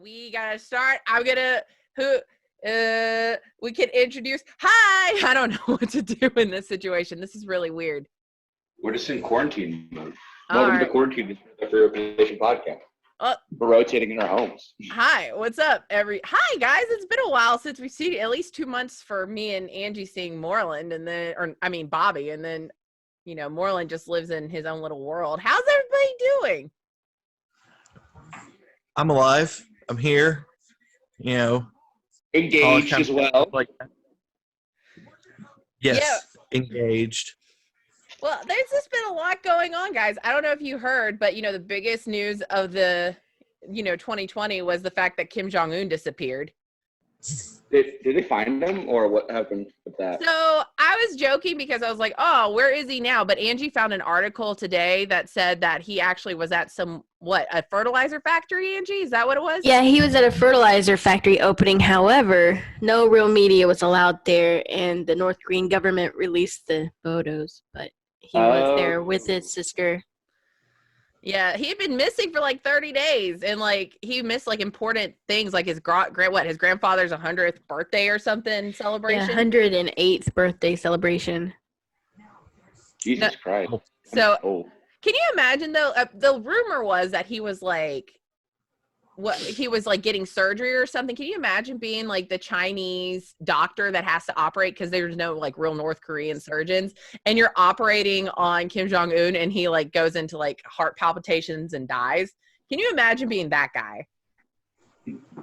we gotta start. We can introduce. Hi. I don't know what to do in this situation. This is really weird. We're just in quarantine mode. Welcome to quarantine, the TheFreeRotation podcast. We're rotating in our homes. Hi, what's up, Hi, guys. It's been a while since we've seen at least 2 months for me and Angie seeing Moreland, and then, Bobby, and then, Moreland just lives in his own little world. How's everybody doing? I'm alive. I'm here. Engaged as well. Like that. Yes, yeah. Engaged. Well, there's just been a lot going on, guys. I don't know if you heard, but, the biggest news of the, 2020 was the fact that Kim Jong Un disappeared. Did they find him, or what happened with that? So I was joking because I was like, oh, where is he now? But Angie found an article today that said that he actually was at a fertilizer factory, Angie? Is that what it was? Yeah, he was at a fertilizer factory opening. However, no real media was allowed there, and the North Korean government released the photos. But he was there with his sister. Yeah, he had been missing for like 30 days, and he missed important things like his grandfather's 100th birthday or something celebration. Yeah, 108th birthday celebration. Jesus Christ. So, can you imagine though? The rumor was that he was getting surgery or something. Can you imagine being the Chinese doctor that has to operate because there's no real North Korean surgeons, and you're operating on Kim Jong Un, and he goes into heart palpitations and dies? Can you imagine being that guy?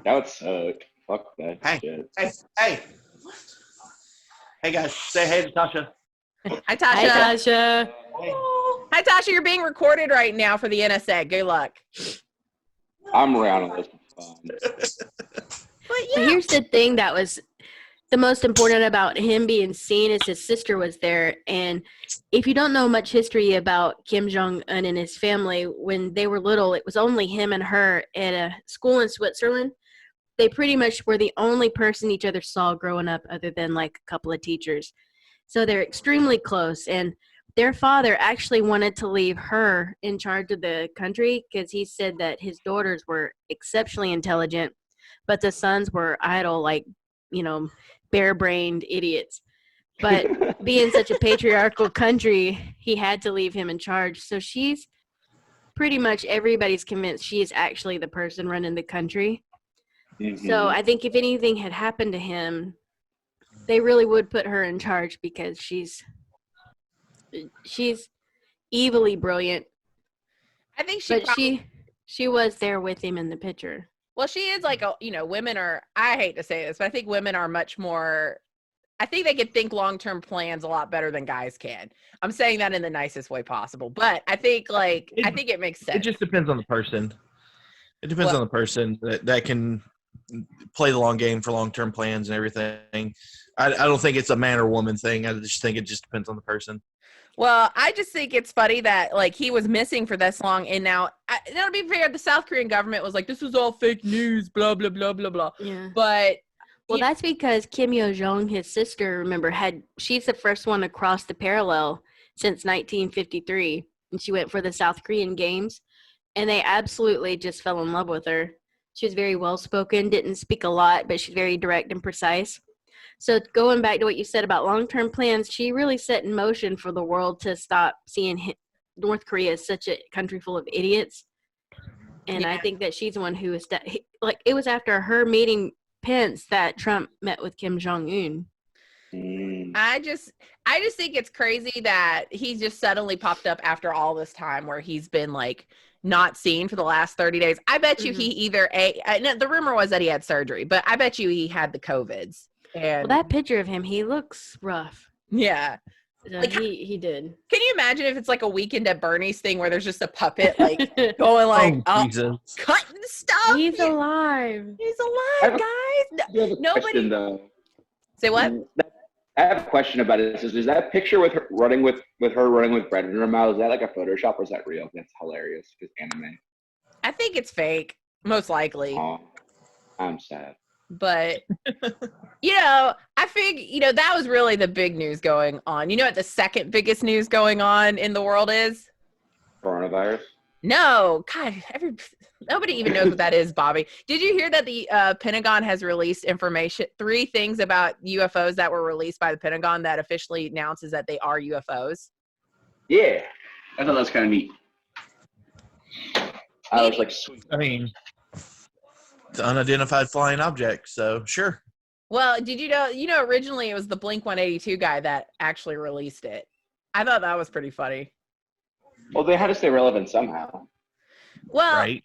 That would suck. Fuck that shit. Hey guys, say hey to Tasha. Hi, Tasha. Hi, Tasha. Hi, Tasha. You're being recorded right now for the NSA. Good luck. I'm around on this. But here's the thing that was the most important about him being seen is his sister was there. And if you don't know much history about Kim Jong Un and his family, when they were little, it was only him and her at a school in Switzerland. They pretty much were the only person each other saw growing up other than a couple of teachers. So they're extremely close. And their father actually wanted to leave her in charge of the country because he said that his daughters were exceptionally intelligent, but the sons were idle, bare-brained idiots. But being such a patriarchal country, he had to leave him in charge. So she's pretty much everybody's convinced she is actually the person running the country. Mm-hmm. So I think if anything had happened to him, they really would put her in charge because she's evilly brilliant. I think she was there with him in the picture. Well, she is women are, I hate to say this, but I think women are much more, I think they can think long-term plans a lot better than guys can. I'm saying that in the nicest way possible, but I think I think it makes sense. It just depends on the person. It depends on the person that can play the long game for long-term plans and everything. I don't think it's a man or woman thing. I just think it just depends on the person. Well, I just think it's funny that he was missing for this long, and now to be fair, the South Korean government was this was all fake news, blah blah blah blah blah. Yeah. But that's because Kim Yo-jong, his sister, remember, she's the first one to cross the parallel since 1953, and she went for the South Korean Games, and they absolutely just fell in love with her. She was very well spoken, didn't speak a lot, but she's very direct and precise. So going back to what you said about long-term plans, she really set in motion for the world to stop seeing North Korea as such a country full of idiots. And yeah. I think that she's the one who is it was after her meeting Pence that Trump met with Kim Jong Un. I just think it's crazy that he just suddenly popped up after all this time where he's been not seen for the last 30 days. I bet you he either the rumor was that he had surgery, but I bet you he had the COVIDs. And that picture of him, he looks rough. Yeah. He did. Can you imagine if it's a Weekend at Bernie's thing where there's just a puppet going cutting stuff? He's alive. He's alive, guys. Nobody. Say what? I have a question about it. Is that picture with her running with bread in her mouth? Is that a Photoshop or is that real? That's hilarious. It's anime. I think it's fake, most likely. Oh, I'm sad. But, I think, that was really the big news going on. You know what the second biggest news going on in the world is? Coronavirus? No, God, nobody even knows what that is, Bobby. Did you hear that the Pentagon has released information, 3 things about UFOs that were released by the Pentagon that officially announces that they are UFOs? Yeah, I thought that was kind of neat. I was like, sweet. I mean, it's an unidentified flying object, so sure. Well, did you know, originally it was the Blink-182 guy that actually released it. I thought that was pretty funny. Well, they had to stay relevant somehow. Well, right.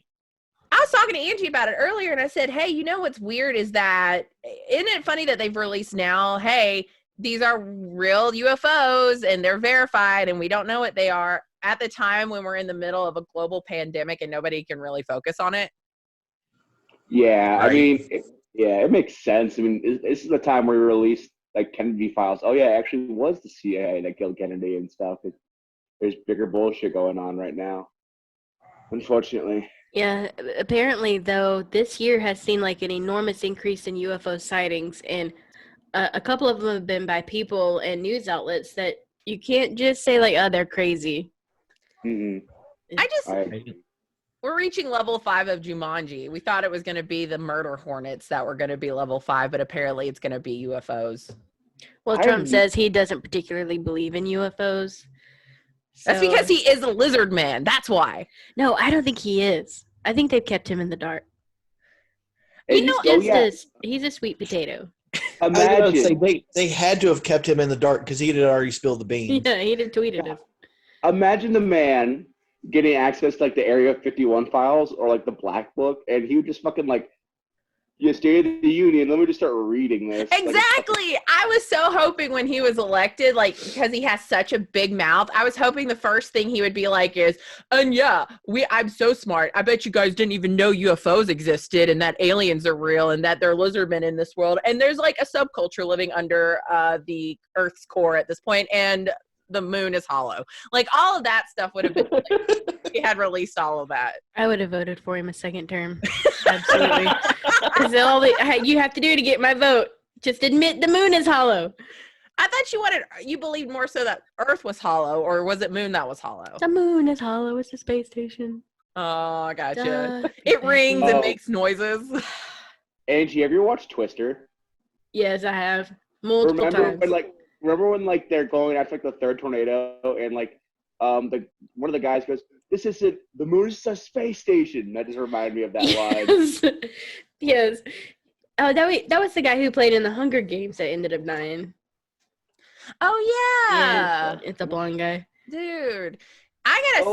I was talking to Angie about it earlier, and I said, hey, you know what's weird is that, isn't it funny that they've released now, hey, these are real UFOs, and they're verified, and we don't know what they are, at the time when we're in the middle of a global pandemic and nobody can really focus on it? Yeah, Right. I mean, it makes sense. I mean, this is the time where we released like Kennedy files. Oh yeah, it actually was the CIA that killed Kennedy and stuff. There's bigger bullshit going on right now, unfortunately. Yeah, apparently, though, this year has seen like an enormous increase in UFO sightings, and a couple of them have been by people and news outlets that you can't just say like, oh, they're crazy. Mm-mm. We're reaching level 5 of Jumanji. We thought it was going to be the murder hornets that were going to be level 5, but apparently it's going to be UFOs. Well, Trump says he doesn't particularly believe in UFOs. That's because he is a lizard man. That's why. No, I don't think he is. I think they've kept him in the dark. He's a sweet potato. Imagine they had to have kept him in the dark because he had already spilled the beans. Yeah, he had tweeted it. Imagine the man getting access to like the Area 51 files or like the Black Book, and he would just fucking like, State of the Union. Let me just start reading this. Exactly. I was so hoping when he was elected, like, because he has such a big mouth, I was hoping the first thing he would be like is, and yeah, I'm so smart. I bet you guys didn't even know UFOs existed and that aliens are real and that there are lizardmen in this world. And there's like a subculture living under the Earth's core at this point, and the moon is hollow. Like, all of that stuff would have been like, if he had released all of that. I would have voted for him a second term. Absolutely. That's all you have to do to get my vote. Just admit the moon is hollow. I thought you believed more so that Earth was hollow, or was it moon that was hollow? The moon is hollow. It's a space station. Oh, I gotcha. It rings and makes noises. Angie, have you watched Twister? Yes, I have. Multiple times. Remember when like they're going after like the third tornado and like one of the guys goes, "This isn't the moon, is a space station." That just reminded me of that line. Yes. Oh, that was the guy who played in the Hunger Games that ended up dying. Oh yeah. It's a blonde guy. Dude. I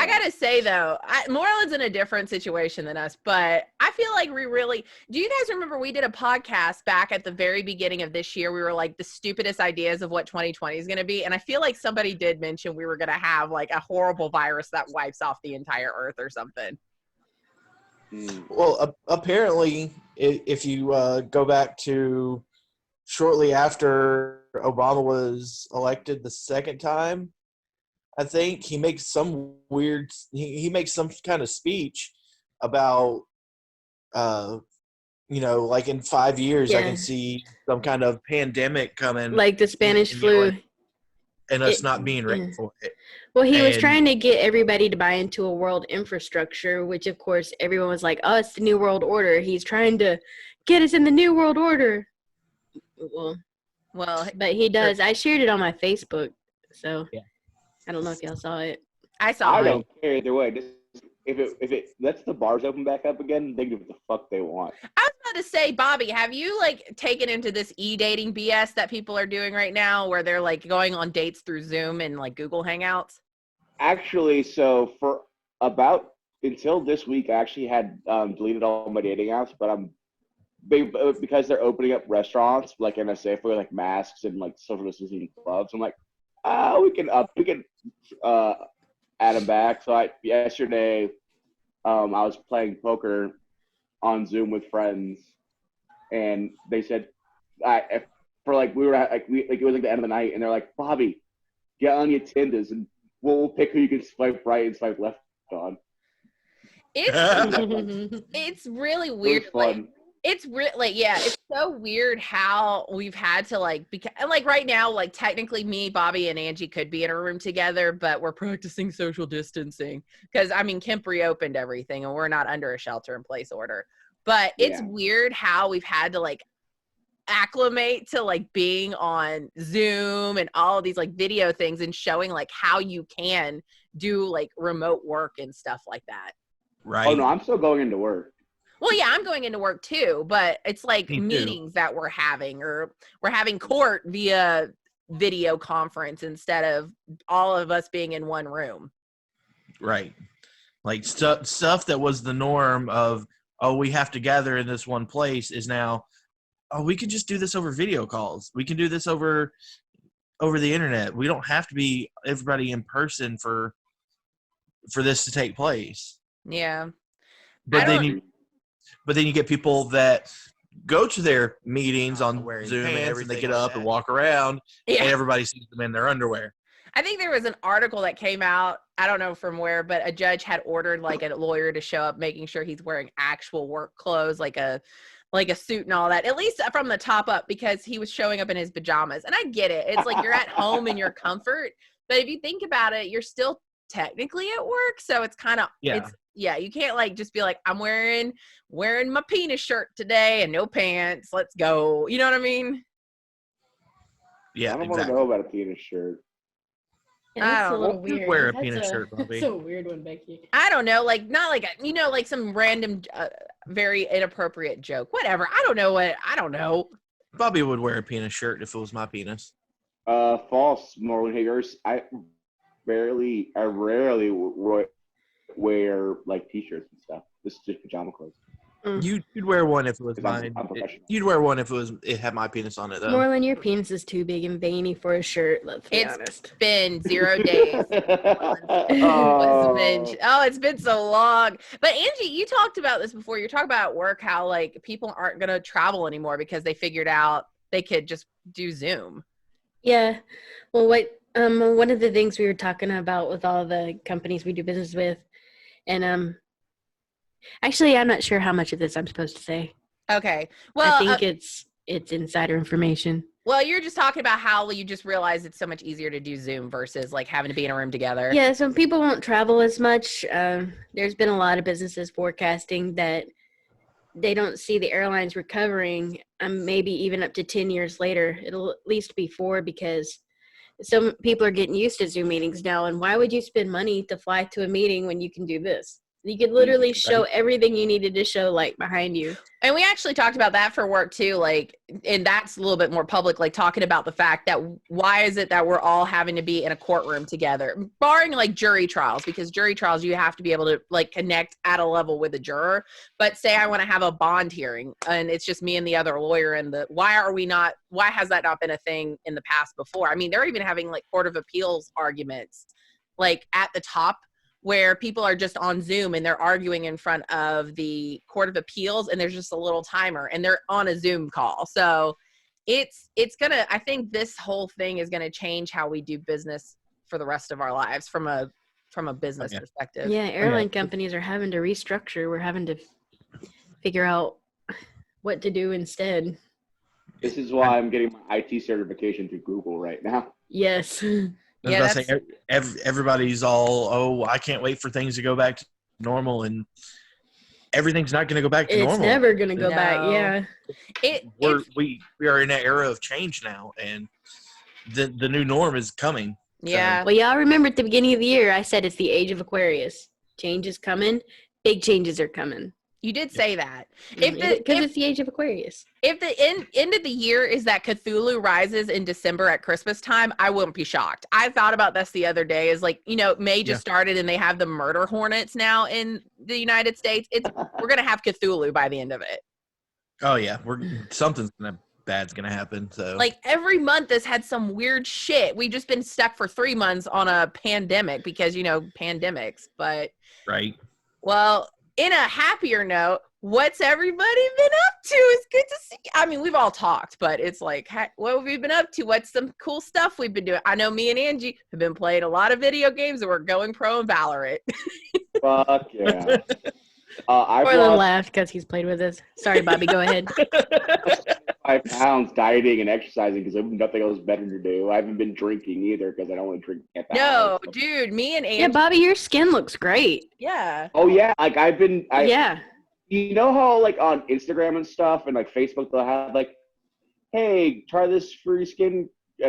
gotta say though, Moreland's in a different situation than us, but I feel like do you guys remember we did a podcast back at the very beginning of this year? We were like the stupidest ideas of what 2020 is going to be. And I feel like somebody did mention we were going to have like a horrible virus that wipes off the entire earth or something. Well, apparently if you go back to shortly after Obama was elected the second time, I think he makes some he makes some kind of speech about, like in 5 years, I can see some kind of pandemic coming. Like the Spanish flu. And us not being ready for it. Well, he was trying to get everybody to buy into a world infrastructure, which of course everyone was like, oh, it's the New World Order. He's trying to get us in the New World Order. Well, but he does. I shared it on my Facebook, so yeah. I don't know if y'all saw it. I saw it. I don't care either way. Just, if it lets the bars open back up again, they can do what the fuck they want. I was about to say, Bobby, have you like taken into this e-dating BS that people are doing right now where they're like going on dates through Zoom and like Google Hangouts? Actually, so for about until this week, I actually had deleted all my dating apps, but because they're opening up restaurants like in a safe way, like masks and like social distancing clubs. I'm like, we can add them back. So yesterday, I was playing poker on Zoom with friends, and they said, it was like the end of the night, and they're like, Bobby, get on your Tinders, and we'll pick who you can swipe right and swipe left on. It's really weird. It was fun. It's really, yeah, it's so weird how we've had to like, and like right now, like technically me, Bobby, and Angie could be in a room together, but we're practicing social distancing because I mean, Kemp reopened everything and we're not under a shelter in place order. But it's weird how we've had to like acclimate to like being on Zoom and all of these like video things and showing like how you can do like remote work and stuff like that. Right. Oh no, I'm still going into work. Well, yeah, I'm going into work too, but it's like Me too. meetings that we're having, or we're having court via video conference instead of all of us being in one room. Right. Like stuff that was the norm of, oh, we have to gather in this one place is now, oh, we can just do this over video calls. We can do this over the internet. We don't have to be everybody in person for this to take place. Yeah. But then you get people that go to their meetings on Zoom and everything. They get up and walk around, and everybody sees them in their underwear. I think there was an article that came out, I don't know from where, but a judge had ordered like a lawyer to show up, making sure he's wearing actual work clothes, like a suit and all that, at least from the top up, because he was showing up in his pajamas. And I get it. It's like you're at home in your comfort. But if you think about it, you're still technically at work. So it's kind of, you can't like just be like, I'm wearing my penis shirt today and no pants. Let's go. You know what I mean? Yeah, I don't want to know about a penis shirt. Yeah, that's a little weird. Wear a penis shirt, Bobby. That's a weird one, Becky. I don't know, like not like like some random, very inappropriate joke. Whatever. I don't know. Bobby would wear a penis shirt if it was my penis. False, Morgan Higgers. I rarely wear like t-shirts and stuff. This is just pajama clothes. You'd wear one if it was mine. You'd wear one if it had my penis on it, though. Moreland, your penis is too big and veiny for a shirt. Let's be honest. It's been 0 days. It's been so long. But Angie, you talked about this before. You're talking about at work how like people aren't going to travel anymore because they figured out they could just do Zoom. Yeah. Well, one of the things we were talking about with all the companies we do business with, and actually, I'm not sure how much of this I'm supposed to say. Okay. Well, I think it's insider information. Well, you're just talking about how you just realize it's so much easier to do Zoom versus like having to be in a room together. Yeah, so people won't travel as much. There's been a lot of businesses forecasting that they don't see the airlines recovering maybe even up to 10 years later. It'll at least be 4 because some people are getting used to Zoom meetings now. And why would you spend money to fly to a meeting when you can do this? You could literally show everything you needed to show, like, behind you. And we actually talked about that for work, too, like, and that's a little bit more public, like, talking about the fact that why is it that we're all having to be in a courtroom together, barring, like, jury trials, because jury trials, you have to be able to, like, connect at a level with a juror. But say I want to have a bond hearing, and it's just me and the other lawyer, and why has that not been a thing in the past before? I mean, they're even having, like, Court of Appeals arguments, like, at the top, where people are just on Zoom and they're arguing in front of the Court of Appeals and there's just a little timer and they're on a Zoom call. So it's gonna, I think this whole thing is gonna change how we do business for the rest of our lives from a business perspective. Yeah, airline companies are having to restructure. We're having to figure out what to do instead. This is why I'm getting my IT certification through Google right now. Yes. Everybody's all, I can't wait for things to go back to normal, and everything's not going to go back to normal. It's never going to go back. Yeah. We are in an era of change now, and the new norm is coming. Yeah. Well, y'all remember at the beginning of the year, I said it's the age of Aquarius. Change is coming. Big changes are coming. You did say that. Because it's the age of Aquarius. If the end of the year is that Cthulhu rises in December at Christmas time, I wouldn't be shocked. I thought about this the other day. Is like, May just started and they have the murder hornets now in the United States. We're gonna have Cthulhu by the end of it. Oh yeah, something's bad's gonna happen. So like every month has had some weird shit. We've just been stuck for 3 months on a pandemic because pandemics. But right. Well. In a happier note, what's everybody been up to? It's good to see. I mean, we've all talked, but it's like, what have we been up to? What's some cool stuff we've been doing? I know me and Angie have been playing a lot of video games and we're going pro in Valorant. Fuck yeah. I've Orlin lost laughed because he's played with us. Sorry, Bobby. Go ahead. 5 pounds dieting and exercising because I have nothing else better to do. I haven't been drinking either because I don't want to drink at the No, house. dude, me and Angie. Yeah, Bobby, your skin looks great. Yeah. Oh yeah, like Yeah. You know how like on Instagram and stuff and like Facebook they'll have like, hey, try this free skin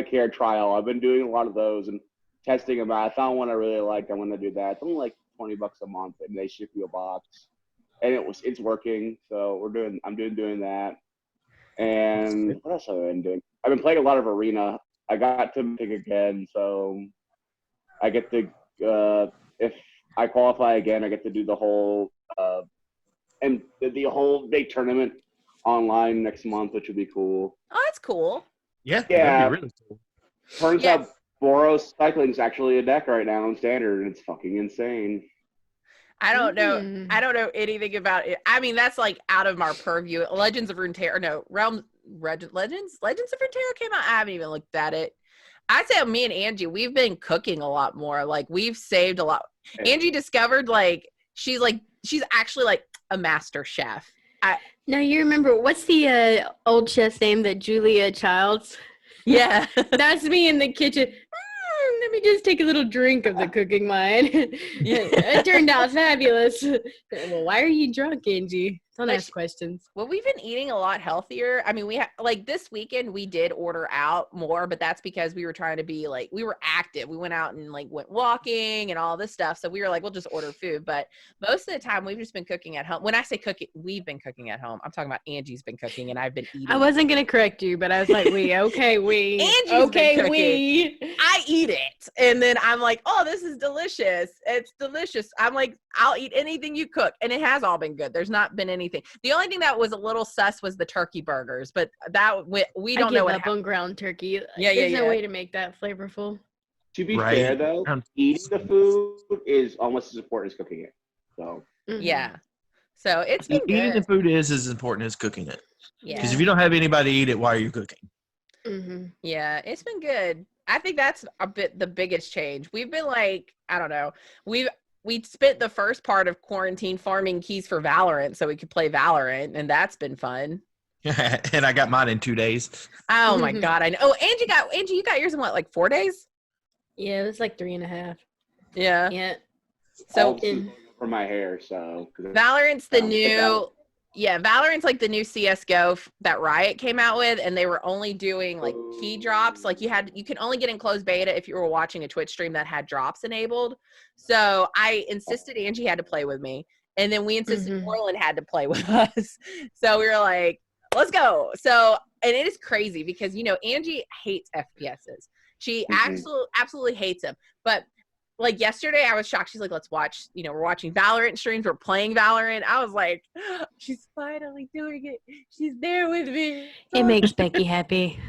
care trial. I've been doing a lot of those and testing them out. I found one I really liked. I'm gonna do that. It's only like $20 a month, and they ship you a box, and it's working. So I'm doing that. And what else have I been doing? I've been playing a lot of Arena. I got to pick again, so I get to if I qualify again, I get to do the whole and the whole big tournament online next month, which would be cool. Oh, that's cool. Yeah, Yeah. that'd be really cool. Turns out Boros Cycling's actually a deck right now on standard, and it's fucking insane. I don't know. I don't know anything about it. I mean, that's like out of our purview. Legends of Runeterra, no, Legends of Runeterra came out. I haven't even looked at it. I'd say me and Angie, we've been cooking a lot more. Like we've saved a lot. Yeah. Angie discovered she's actually like a master chef. Now you remember what's the old chef's name that Julia Childs? Yeah. That's me in the kitchen. Let me just take a little drink of the cooking wine. It turned out fabulous. Well, why are you drunk, Angie? Don't ask questions. Well, we've been eating a lot healthier. I mean, we this weekend we did order out more, but that's because we were trying to be we were active. We went out and went walking and all this stuff. So we were like, we'll just order food. But most of the time we've just been cooking at home. When I say cooking, we've been cooking at home. I'm talking about Angie's been cooking and I've been eating. I wasn't going to correct you, but I was like, we. Angie's been cooking. I eat it. And then I'm like, oh, this is delicious. It's delicious. I'm like, I'll eat anything you cook. And it has all been good. There's not been anything. The only thing that was a little sus was the turkey burgers, but that we don't know what happened. on ground turkey. Yeah, There's no way to make that flavorful. To be fair, though, eating the food is almost as important as cooking it. So yeah. So it's been eating good. the food is as important as cooking it. Yeah. Because if you don't have anybody to eat it, why are you cooking? Mm-hmm. Yeah, it's been good. I think that's the biggest change. We've been I don't know. We spent the first part of quarantine farming keys for Valorant so we could play Valorant, and that's been fun. And I got mine in 2 days. Oh my God, I know. Oh, Angie, you got yours in what, 4 days? Yeah, it was 3.5. Yeah. Yeah. So for my hair, so Valorant's the new. Yeah, Valorant's the new CS:GO that Riot came out with, and they were only doing key drops. You can only get in closed beta if you were watching a Twitch stream that had drops enabled. So I insisted Angie had to play with me, and then we insisted Orlin had to play with us. So we were like, let's go. So, and it is crazy because Angie hates FPSs. She absolutely hates them. But yesterday I was shocked. She's like, let's watch, we're watching Valorant streams. We're playing Valorant. I was like, she's finally doing it. She's there with me. It makes Becky happy.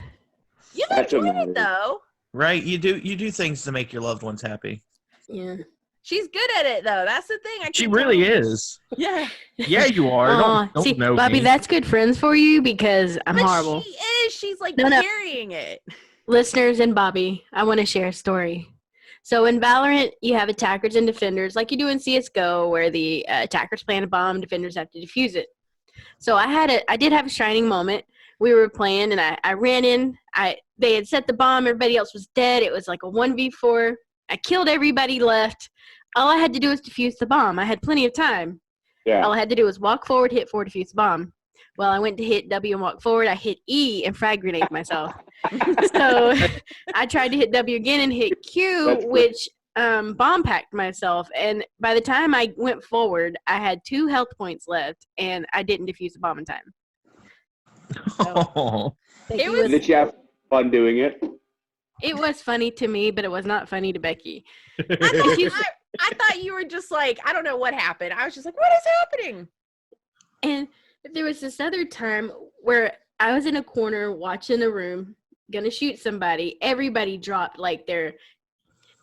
You enjoy it though. Right. You do things to make your loved ones happy. Yeah. She's good at it though. That's the thing. She really is. Yeah. Yeah, you are. Don't see, know Bobby, me. that's good friends for you because I'm horrible. She is. She's carrying it. Listeners and Bobby, I want to share a story. So in Valorant, you have attackers and defenders like you do in CSGO where the attackers plant a bomb, defenders have to defuse it. So I did have a shining moment. We were playing and I ran in. They had set the bomb. Everybody else was dead. It was like a 1v4. I killed everybody left. All I had to do was defuse the bomb. I had plenty of time. Yeah. All I had to do was walk forward, hit forward, defuse the bomb. Well, I went to hit W and walk forward. I hit E and frag grenade myself. So I tried to hit W again and hit Q, which bomb packed myself. And by the time I went forward, I had 2 health points left, and I didn't defuse the bomb in time. So, Did you have fun doing it? It was funny to me, but it was not funny to Becky. I thought you were just I don't know what happened. I was just like, what is happening? And there was this other time where I was in a corner watching a room, gonna shoot somebody. Everybody dropped they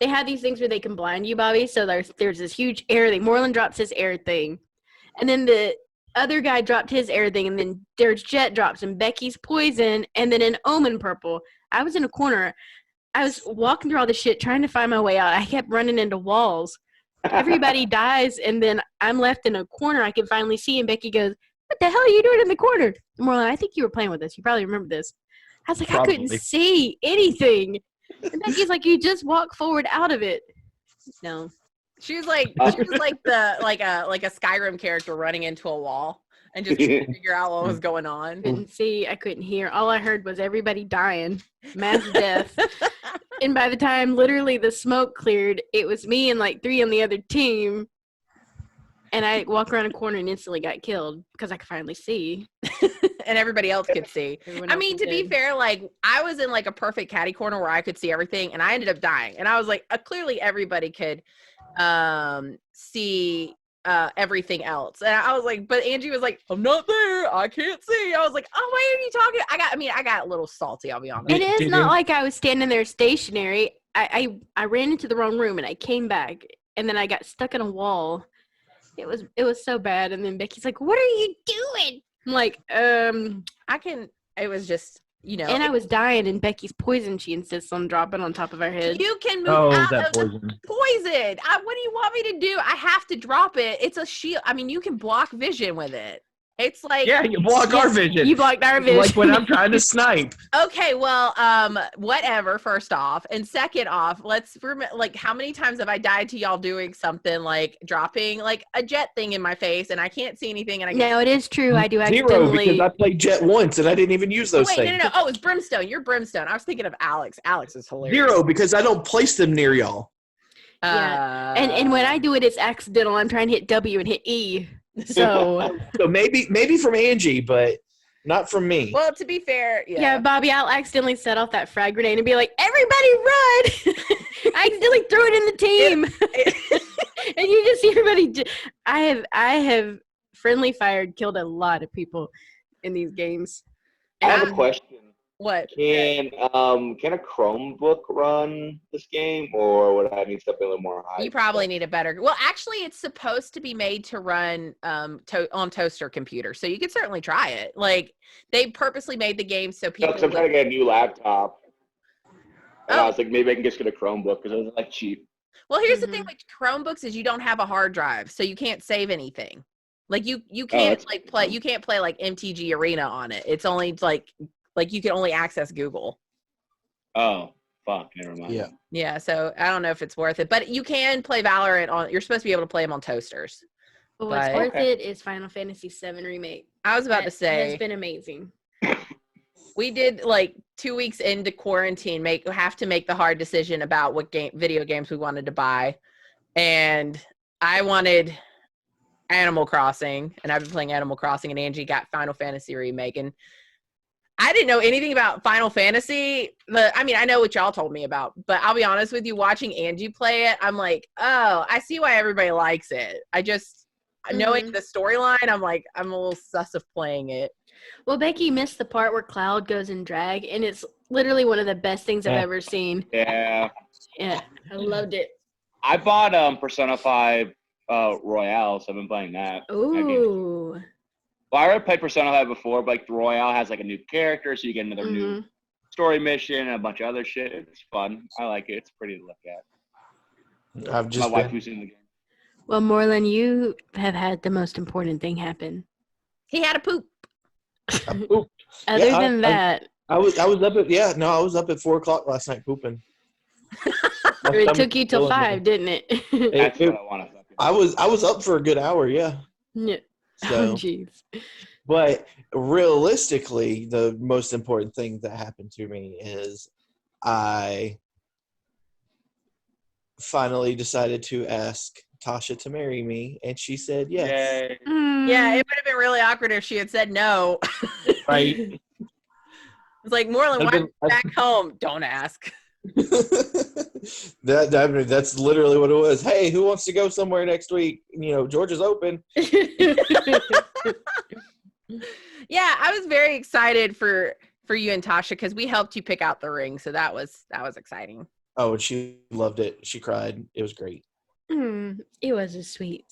have these things where they can blind you, Bobby. So there's this huge air thing. Moreland drops his air thing. And then the other guy dropped his air thing. And then there's Jet drops and Becky's poison. And then an Omen purple. I was in a corner. I was walking through all this shit trying to find my way out. I kept running into walls. everybody dies, and then I'm left in a corner I can finally see, and Becky goes, "What the hell are you doing in the corner?" And we're like, "I think you were playing with us. You probably remember this." I was like, I couldn't see anything. And Becky's like, "You just walk forward out of it." No. She was like the like a Skyrim character running into a wall and just trying to figure out what was going on. Couldn't see. I couldn't hear. All I heard was everybody dying, mass death. And by the time literally the smoke cleared, it was me and like 3 on the other team. And I walked around a corner and instantly got killed because I could finally see. And everybody else could see. Everyone I else mean, was to be dead. fair, like I was in like a perfect caddy corner where I could see everything, and I ended up dying. And I was like, clearly everybody could see everything else. And I was like, but Angie was like, I'm not there. I can't see. I was like, oh, why are you talking? I got a little salty, I'll be honest. And it's not like I was standing there stationary. I ran into the wrong room and I came back and then I got stuck in a wall. It was so bad. And then Becky's like, "What are you doing?" I'm like, it was just, And I was dying, and Becky's poison she insists on dropping on top of our head. You can move out that of poison. the poison. What do you want me to do? I have to drop it. It's a shield. I mean, you can block vision with it. It's like, Yeah, you block our vision. You blocked our vision. Like when I'm trying to snipe. okay, well, whatever, first off. And second off, like, how many times have I died to y'all doing something like dropping like a jet thing in my face and I can't see anything and I No, it is true. I do 0 accidentally. because I played Jet once and I didn't even use those things. No. Oh, it's Brimstone. You're Brimstone. I was thinking of Alex. Alex is hilarious. 0 because I don't place them near y'all. Yeah. And when I do it, it's accidental. I'm trying to hit W and hit E. So maybe from Angie, but not from me. Well, to be fair, yeah, Bobby, I'll accidentally set off that frag grenade and be like, "Everybody run!" I accidentally threw it in the team, and you just see everybody. I have friendly fired, killed a lot of people in these games. I have a question. What? Can a Chromebook run this game, or would I need something a little more high? You probably need a better. Well, actually, it's supposed to be made to run on toaster computer, so you could certainly try it. Like they purposely made the game so people. I'm trying to get a new laptop. And I was like, maybe I can just get a Chromebook because it's like cheap. Well, here's the thing with Chromebooks is you don't have a hard drive, so you can't save anything. Like you can't play. You can't play like MTG Arena on it. It's only like you can only access Google. Oh, fuck. Never mind. Yeah. Yeah, so I don't know if it's worth it. But you can play Valorant on – you're supposed to be able to play them on toasters. But what's worth it is Final Fantasy VII Remake. I was about to say. It's been amazing. We did, like, 2 weeks into quarantine, have to make the hard decision about what video games we wanted to buy. And I wanted Animal Crossing, and I've been playing Animal Crossing, and Angie got Final Fantasy Remake. And I didn't know anything about Final Fantasy. I mean, I know what y'all told me about, but I'll be honest with you, watching Angie play it, I'm like, oh, I see why everybody likes it. I just, knowing the storyline, I'm like, I'm a little sus of playing it. Well, Becky missed the part where Cloud goes in drag, and it's literally one of the best things I've ever seen. Yeah. Yeah, I loved it. I bought Persona 5 Royale, so I've been playing that. Ooh. Well, I already played Persona 5 before, but like the Royale has like a new character, so you get another new story mission and a bunch of other shit. It's fun. I like it. It's pretty to look at. I've just My wife who's in the game. Well, Moreland, you have had the most important thing happen. He had a poop. Other than that, I was up at 4 o'clock last night pooping. it took you till 5, didn't it? That's what I want to. I was up for a good hour, yeah. Yeah. So, oh, jeez. But realistically, the most important thing that happened to me is I finally decided to ask Tasha to marry me, and she said yes. Yay. Yeah, it would have been really awkward if she had said no. Right. It's like, Moreland, why are you back home? Don't ask. That's literally what it was. Hey, who wants to go somewhere next week? Georgia's open. Yeah, I was very excited for you and Tasha because we helped you pick out the ring, so that was exciting. Oh, and she loved it. She cried. It was great. It was a sweet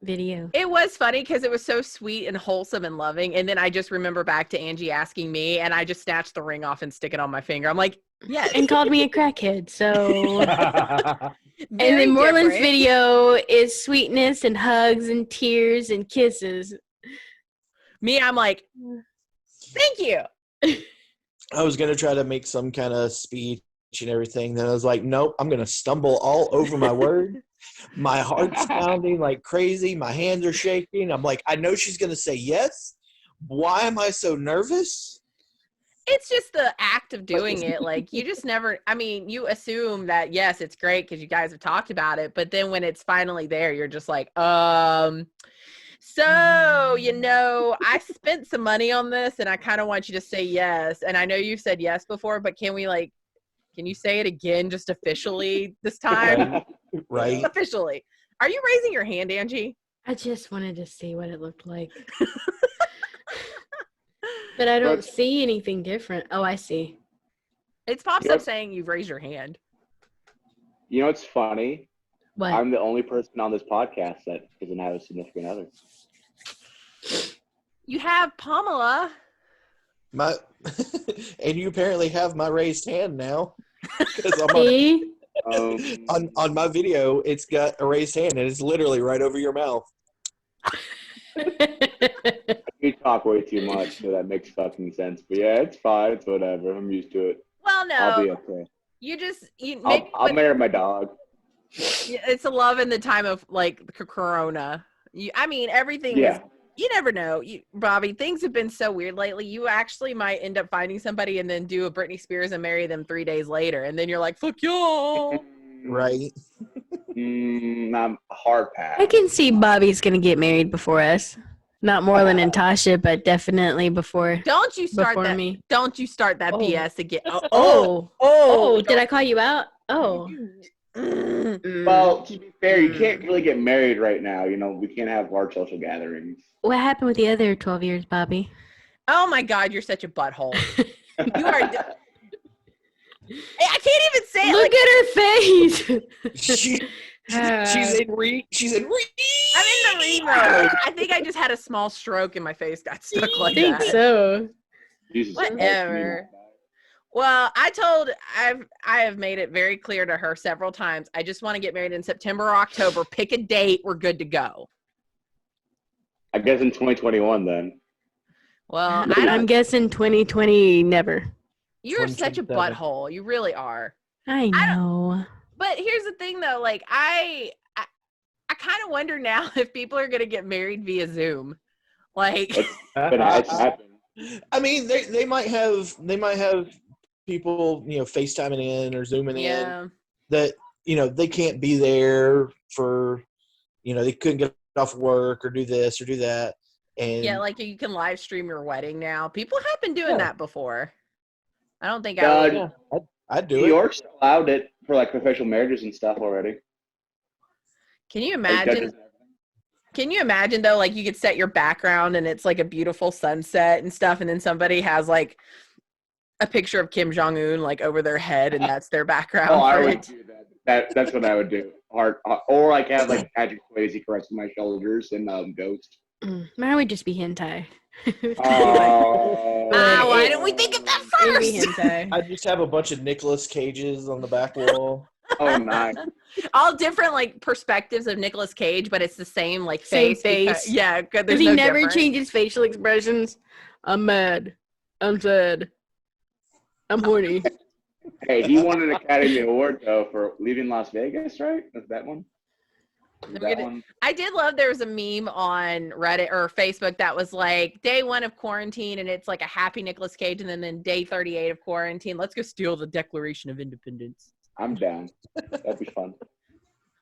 video. It was funny because it was so sweet and wholesome and loving, and then I just remember back to Angie asking me, and I just snatched the ring off and stick it on my finger. I'm like, yes. And called me a crackhead, so And Very then Moreland's different. video is sweetness and hugs and tears and kisses. Me, I'm like, thank you. I was going to try to make some kind of speech and everything. Then I was like, nope, I'm going to stumble all over my word. My heart's pounding like crazy. My hands are shaking. I'm like, I know she's going to say yes. Why am I so nervous? It's just the act of doing it. Like, you just never, I mean, you assume that, yes, it's great because you guys have talked about it. But then when it's finally there, you're just like, so, I spent some money on this and I kind of want you to say yes. And I know you've said yes before, but can you say it again just officially this time? Right. Officially. Are you raising your hand, Angie? I just wanted to see what it looked like. But I don't see anything different. Oh, I see. It pops up saying you've raised your hand. You know what's funny? What? I'm the only person on this podcast that doesn't have a significant other. You have Pamela. And you apparently have my raised hand now. See? On my video, it's got a raised hand, and it's literally right over your mouth. You talk way too much, so that makes fucking sense. But yeah, it's fine. It's whatever. I'm used to it. Well, no. I'll be okay. I'll marry my dog. It's a love in the time of like Corona. Everything is. You never know, Bobby. Things have been so weird lately. You actually might end up finding somebody and then do a Britney Spears and marry them 3 days later, and then you're like, "Fuck y'all." Right. I'm hard pass. I can see Bobby's gonna get married before us. Not Moreland and Tasha, but definitely before. Don't you start that? Me. Don't you start that BS again? Oh! Did I call you out? Oh. Well, to be fair, you can't really get married right now. We can't have large social gatherings. What happened with the other 12 years, Bobby? Oh my God, you're such a butthole. You are. I can't even say it. Look at her face. She's in re. I'm in the re mode. I think I just had a small stroke and my face got stuck like that. I think so. Jesus, whatever. Well, I have made it very clear to her several times. I just want to get married in September or October. Pick a date. We're good to go. I guess in 2021 then. Well, I'm guessing 2020 never. You're such a butthole. You really are. I know. But here's the thing, though. Like, I kind of wonder now if people are going to get married via Zoom. Like, I mean, they might have people, FaceTiming in or Zooming in that, they can't be there for, they couldn't get off work or do this or do that. And like you can live stream your wedding now. People have been doing that before. I don't think I'd do it. New York's allowed it for like official marriages and stuff already. Can you imagine? Can you imagine though, like you could set your background and it's like a beautiful sunset and stuff, and then somebody has like a picture of Kim Jong Un like over their head, and that's their background. Oh, I would do that. That's what I would do. Or like have like Patrick Swayze caressing my shoulders and Ghost. Mine would just be hentai. Why didn't we think of that first? I just have a bunch of Nicolas Cages on the back wall. Oh, nice. All different like perspectives of Nicolas Cage, but it's the same like face. Because, because he never changes facial expressions. I'm mad. I'm sad. I'm horny. Hey, he won an Academy Award though for Leaving Las Vegas, right? Was that one? I did love there was a meme on Reddit or Facebook that was like day 1 of quarantine, and it's like a happy Nicolas Cage, and then day 38 of quarantine. Let's go steal the Declaration of Independence. I'm down. That'd be fun.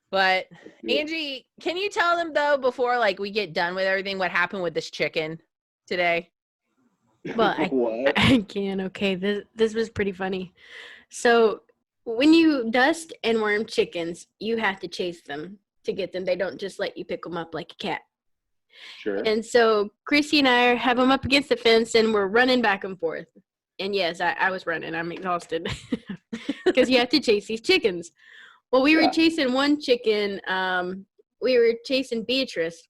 But Angie, can you tell them though before like we get done with everything what happened with this chicken today? Well, I can. Okay, this was pretty funny. So when you dust and worm chickens, you have to chase them to get them. They don't just let you pick them up like a cat. Sure. And so Chrissy and I have them up against the fence, and we're running back and forth. And yes, I was running. I'm exhausted because you have to chase these chickens. Well, we were chasing one chicken. We were chasing Beatrice,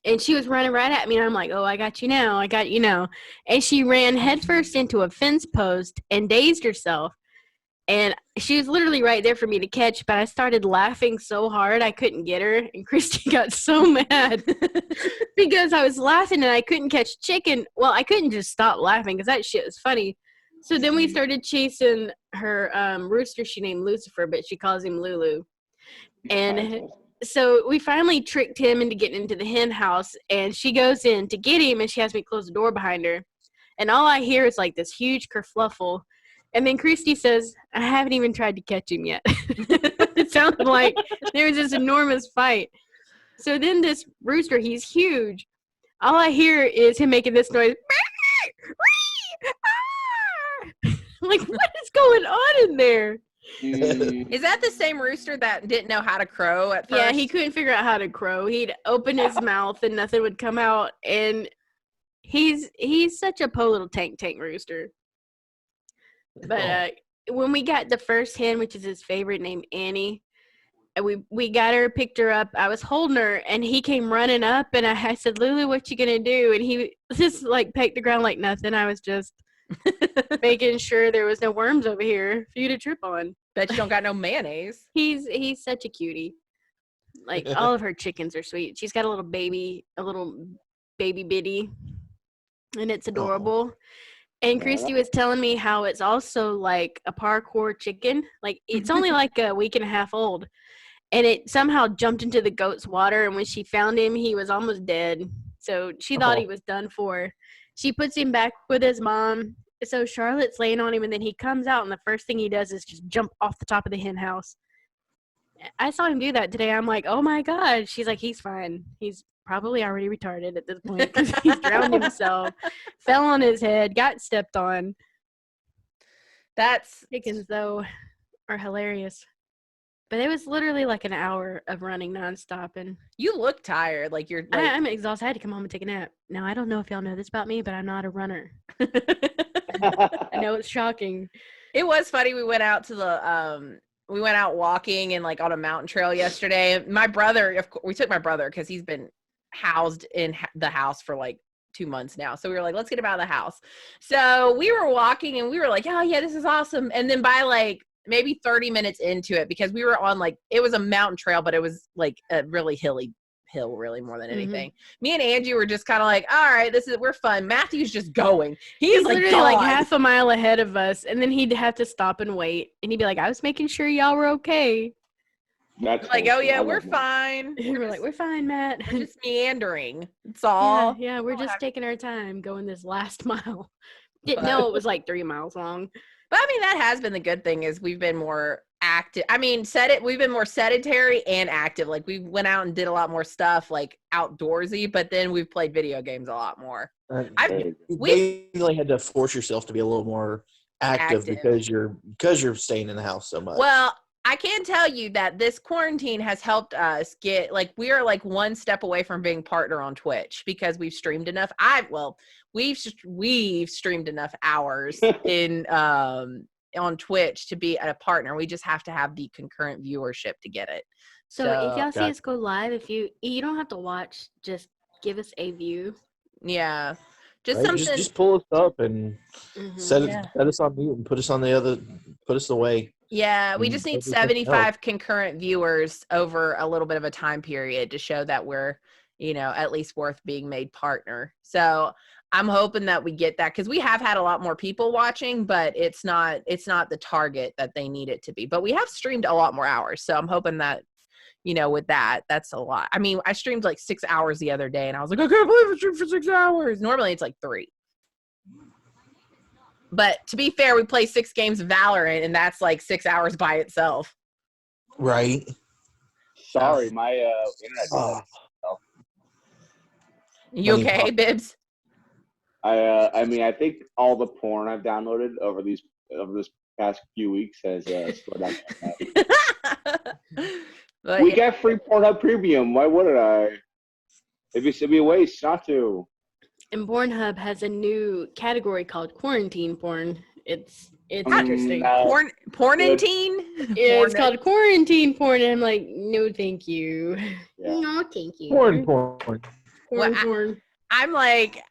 and she was running right at me. And I'm like, oh, I got you now. I got you now. And she ran headfirst into a fence post and dazed herself. And she was literally right there for me to catch, but I started laughing so hard I couldn't get her. And Christy got so mad because I was laughing and I couldn't catch chicken. Well, I couldn't just stop laughing because that shit was funny. So then we started chasing her rooster she named Lucifer, but she calls him Lulu. And so we finally tricked him into getting into the hen house, and she goes in to get him, and she has me close the door behind her. And all I hear is like this huge kerfluffle. And then Christy says, I haven't even tried to catch him yet. It sounded like there was this enormous fight. So then this rooster, he's huge. All I hear is him making this noise. I'm like, what is going on in there? Is that the same rooster that didn't know how to crow at first? Yeah, he couldn't figure out how to crow. He'd open his mouth and nothing would come out. And he's such a po little tank rooster. But when we got the first hen, which is his favorite, named Annie, and we got her, picked her up. I was holding her, and he came running up, and I said, Lulu, what you gonna do? And he just like pecked the ground like nothing. I was just making sure there was no worms over here for you to trip on. Bet you don't got no mayonnaise. He's such a cutie. Like all of her chickens are sweet. She's got a little baby bitty, and it's adorable. And Christy was telling me how it's also like a parkour chicken. Like it's only like a week and a half old. And it somehow jumped into the goat's water. And when she found him, he was almost dead. So she thought he was done for. She puts him back with his mom. So Charlotte's laying on him. And then he comes out. And the first thing he does is just jump off the top of the hen house. I saw him do that today. I'm like, oh my God. She's like, he's fine. He's probably already retarded at this point because he's drowned himself, fell on his head, got stepped on. Chickens, though, are hilarious. But it was literally like an hour of running nonstop. And you look tired. Like you're like... I'm exhausted. I had to come home and take a nap. Now, I don't know if y'all know this about me, but I'm not a runner. I know it's shocking. It was funny. We went out walking and like on a mountain trail yesterday. My brother, we took my brother because he's been housed in the house for like 2 months now. So we were like, let's get him out of the house. So we were walking and we were like, oh yeah, this is awesome. And then by like maybe 30 minutes into it, because we were on like, it was a mountain trail, but it was like a really hilly hill, really more than anything. Me and Angie were just kind of like, all right, we're fun. Matthew's just going. He's like literally like half a mile ahead of us. And then he'd have to stop and wait. And he'd be like, I was making sure y'all were okay. That's like, oh yeah, we're fine. We're like, we're fine, Matt. We're just meandering. That's all. Yeah, we're just taking our time going this last mile. Didn't know it was like 3 miles long. But I mean, that has been the good thing is we've been more active. I mean, we've been more sedentary and active. Like we went out and did a lot more stuff like outdoorsy, but then we've played video games a lot more. We really had to force yourself to be a little more active. because you're staying in the house so much. Well, I can tell you that this quarantine has helped us get, like, we are like one step away from being partner on Twitch because we've streamed enough. We've streamed enough hours on Twitch to be a partner. We just have to have the concurrent viewership to get it. So if y'all see us go live, if you don't have to watch, just give us a view. Yeah. Just pull us up and set us on mute and put us away. Yeah, we just need 75 concurrent viewers over a little bit of a time period to show that we're, at least worth being made partner. So I'm hoping that we get that because we have had a lot more people watching, but it's not the target that they need it to be. But we have streamed a lot more hours. So I'm hoping that, with that's a lot. I mean, I streamed like 6 hours the other day and I was like, I can't believe I streamed for 6 hours. Normally it's like 3. But to be fair, we play 6 games of Valorant, and that's like 6 hours by itself. Right. Sorry, my internet. You okay, Bibbs? I mean, I think all the porn I've downloaded over this past few weeks has slowed down. We got free Pornhub Premium. Why wouldn't I? It'd be a waste not to. And Pornhub has a new category called quarantine porn. It's interesting. Pornantine? Yeah, it's called quarantine porn. And I'm like, no, thank you. Yeah. No, thank you. Porn. I'm like,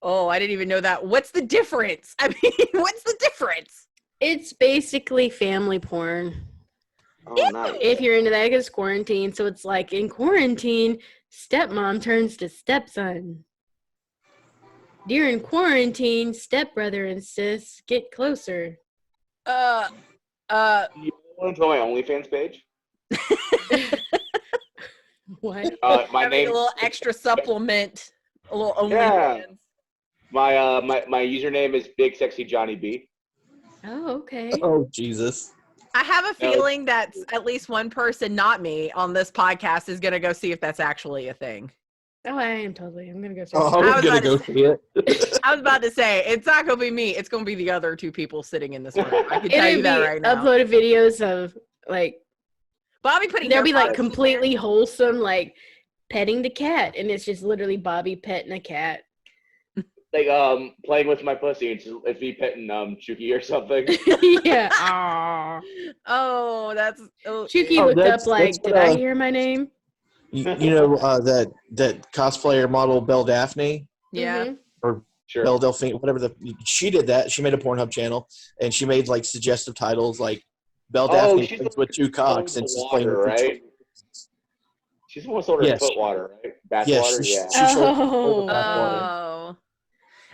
oh, I didn't even know that. What's the difference? I mean, what's the difference? It's basically family porn. Oh, nice. If you're into that, because quarantine. So it's like in quarantine, stepmom turns to stepson. During quarantine, stepbrother and sis get closer. Uh, You want to join my OnlyFans page? What? My having name. a little extra supplement, a little OnlyFans. Yeah. My username is Big Sexy Johnny B. Oh, okay. Oh, Jesus. I have a feeling that at least one person, not me, on this podcast is going to go see if that's actually a thing. Oh, I am totally. I'm gonna go. Oh, I I'm was going about to go to see it. I was about to say, it's not going to be me. It's going to be the other two people sitting in this room. I can tell It'll you that be right now. uploaded videos of like Bobby putting they'll be like AirPods in completely wholesome, like petting the cat, and it's just literally Bobby petting a cat. Like playing with my pussy. It's me petting Chucky or something. Yeah. Aww. there. Oh, that's Chucky Oh, looked that's- up like, that's did I hear my name? You know that cosplayer model Belle Daphne yeah. Mhm. or Sure. Belle Delphine, whatever she did that. She made a Pornhub channel and she made like suggestive titles like Belle Daphne she's plays with two cocks and she's playing water, with right? two. She's almost sold her Yes. foot water, right? Bath Yes, water, she yeah. showed Oh. water. Oh.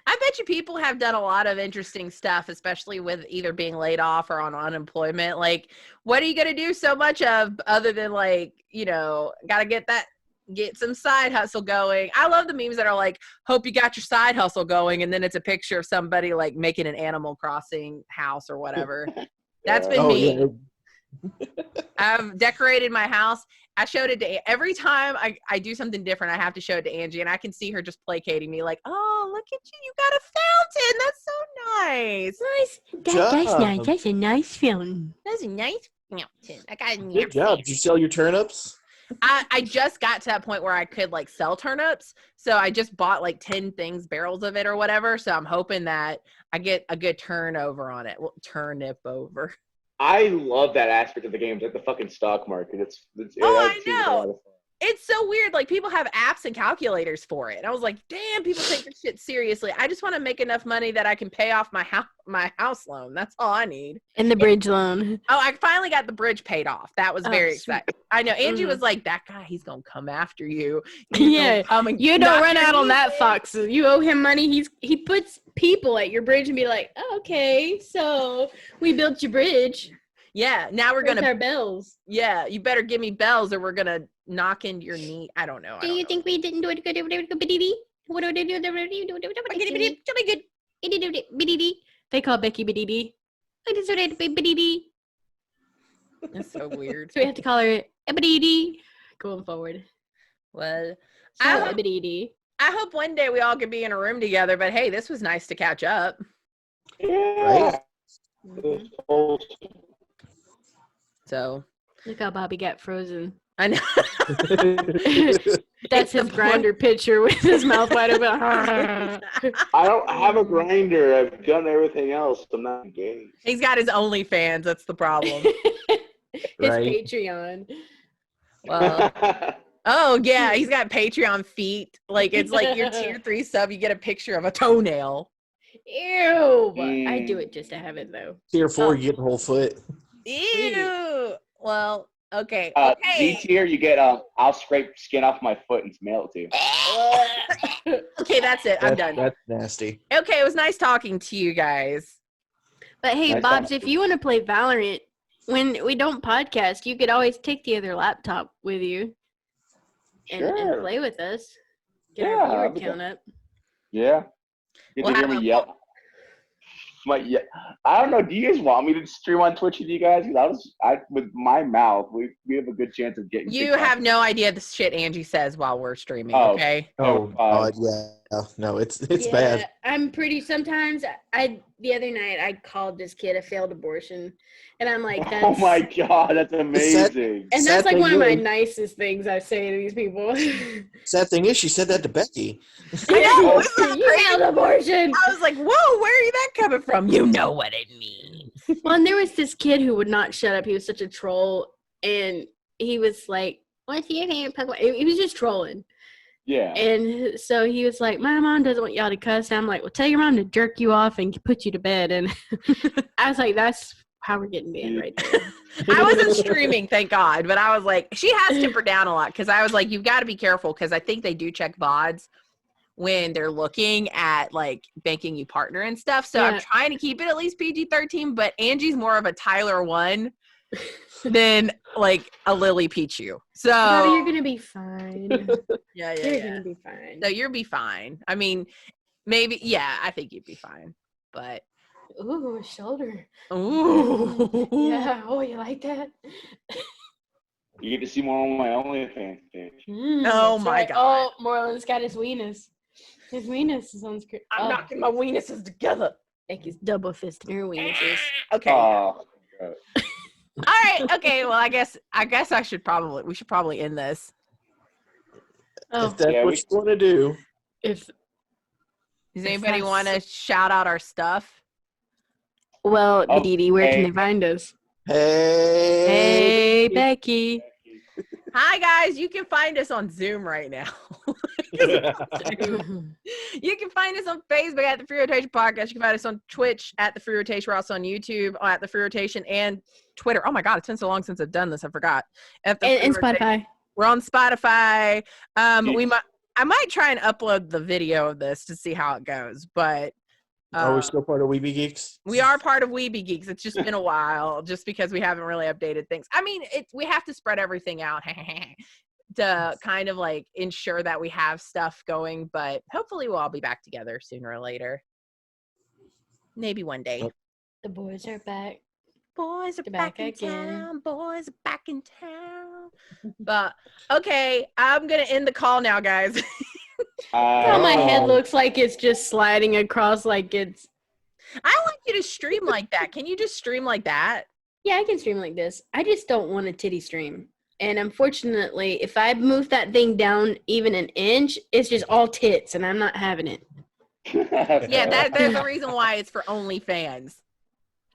I bet you people have done a lot of interesting stuff, especially with either being laid off or on unemployment. Like, what are you going to do so much of other than like, got to get some side hustle going. I love the memes that are like, hope you got your side hustle going. And then it's a picture of somebody like making an Animal Crossing house or whatever. That's been Oh me. yeah. I've decorated my house. I showed it to every time I do something different. I have to show it to Angie, and I can see her just placating me, like, "Oh, look at you! You got a fountain. That's so nice. Nice. That's nice. That's a nice fountain. That's a nice fountain. I got a Good nice job. Did you sell your turnips? I just got to that point where I could like sell turnips, so I just bought like 10 barrels of it or whatever. So I'm hoping that I get a good turnover on it. Well, turnip over. I love that aspect of the game. It's like the fucking stock market. I know. It's so weird. Like, people have apps and calculators for it. And I was like, damn, people take this shit seriously. I just want to make enough money that I can pay off my house loan. That's all I need. And the bridge loan. Oh, I finally got the bridge paid off. That was very sweet. exciting. I know. Angie Mhm. was like, that guy, he's going to come after you. He's Yeah. gonna come and You knock don't run your out on knees that, in. Fox. You owe him money. He puts people at your bridge and be like, oh, okay, so we built your bridge. Yeah. Now we're Where's going our to, bells? yeah, you better give me bells or we're going to knock into your knee. I don't know. Do you think we didn't do it good? What do we do? They call Becky Bididi. That's so weird. So we have to call her Ebididi going forward. Well, So I Ebididi. hope one day we all could be in a room together, but hey, this was nice to catch up. Yeah. Right? Mhm. So Look how Bobby got frozen. I know. That's his grinder picture with his mouth wide open. I don't have a grinder. I've done everything else. I'm not gay. He's got his OnlyFans. That's the problem. His Right. Patreon. Well, oh yeah, he's got Patreon feet. Like, it's like your tier 3 sub. You get a picture of a toenail. Ew. I do it just to have it though. Tier 4, you get the whole foot. Ew. Well, okay. D Okay. tier, you get I'll scrape skin off my foot and mail it to you. Okay, that's it. I'm done. That's nasty. Okay, it was nice talking to you guys. But hey, Nice Bobs, talking. if you want to play Valorant, when we don't podcast, you could always take the other laptop with you and Sure. play with us. Get Yeah, our viewer that'd be count up. Yeah. Get We'll to hear have me a- yell. I don't know. Do you guys want me to stream on Twitch with you guys? Because with my mouth, we have a good chance of getting. You kicked off. have no idea the shit Angie says while we're streaming, Oh. okay? Oh, Uh, God, yeah. No, it's bad. I'm pretty. Sometimes the other night I called this kid a failed abortion, and I'm like, that's, Oh my god, that's amazing. and Sad that's like thing one of my is- nicest things I say to these people. Sad thing is, she said that to Becky. I know, isn't that You crazy? failed abortion. I was like, whoa, where are that coming from? You know what it means. Well, and there was this kid who would not shut up. He was such a troll, and he was like, "What's your favorite Pokemon?" He was just trolling, Yeah. And so he was like, my mom doesn't want y'all to cuss. And I'm like, well, tell your mom to jerk you off and put you to bed. And I was like, that's how we're getting banned right there. I wasn't streaming, thank God, but I was like, she has tempered down a lot because I was like, you've got to be careful because I think they do check VODs when they're looking at like making you partner and stuff. So I'm trying to keep it at least PG-13, but Angie's more of a Tyler 1 than like a Lily Pichu. So Bobby, you're gonna be fine. You're gonna be fine. So you'll be fine. I mean, maybe, I think you'd be fine. But ooh, shoulder. Ooh. Yeah. Oh, you like that? You get to see more on my OnlyFans page. Oh my God. Oh, Moreland's got his weenus. His weenus is on screen. I'm knocking my weenuses together. Like he's double fisting her weenuses. Okay. Oh, God. All right. Okay. Well, I guess we should probably end this. Oh, If that's what you want to do. Does anybody want to shout out our stuff? Well, Dee, where can they find us? Hey, Becky. Hi, guys. You can find us on Zoom right now. You can find us on Facebook at The Free Rotation Podcast. You can find us on Twitch at The Free Rotation. We're also on YouTube at The Free Rotation and Twitter. Oh, my God. It's been so long since I've done this. I forgot. And Spotify. We're on Spotify. I might try and upload the video of this to see how it goes, but are we still part of Weeby Geeks? we are part of Weeby Geeks. It's just been a while, just because we haven't really updated things. I mean, we have to spread everything out to kind of like ensure that we have stuff going, but hopefully we'll all be back together sooner or later. Maybe one day. The boys are back. Boys are back in town. Boys are back in town. But okay, I'm gonna end the call now, guys. How my head looks like it's just sliding across like it's. I want you to stream like that. Can you just stream like that? Yeah, I can stream like this. I just don't want a titty stream. And unfortunately, if I move that thing down even an inch, it's just all tits, and I'm not having it. Yeah, there's a reason why it's for OnlyFans.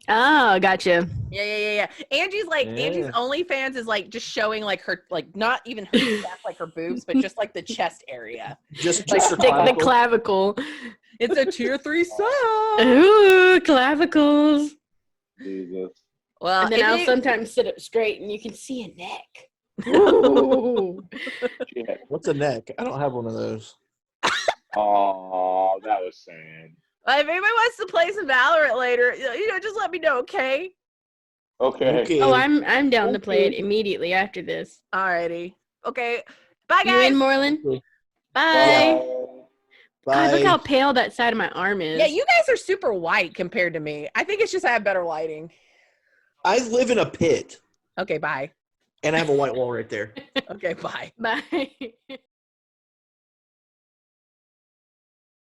Oh, gotcha. Yeah. Angie's OnlyFans is like just showing like her, like not even her chest, like her boobs, but just like the chest area. Just like the clavicle. It's a tier 3 sub. Ooh, clavicles. Jesus. Well, and then I'll sometimes sit up straight and you can see a neck. Ooh. What's a neck? I don't have one of those. Oh, that was sad. If anybody wants to play some Valorant later, just let me know, okay? Okay. Oh, I'm down to play it immediately after this. Alrighty. Okay. Bye, guys. You in, Moreland? Bye. Bye. God, look how pale that side of my arm is. Yeah, you guys are super white compared to me. I think it's just I have better lighting. I live in a pit. Okay, bye. And I have a white wall right there. Okay, bye. Bye.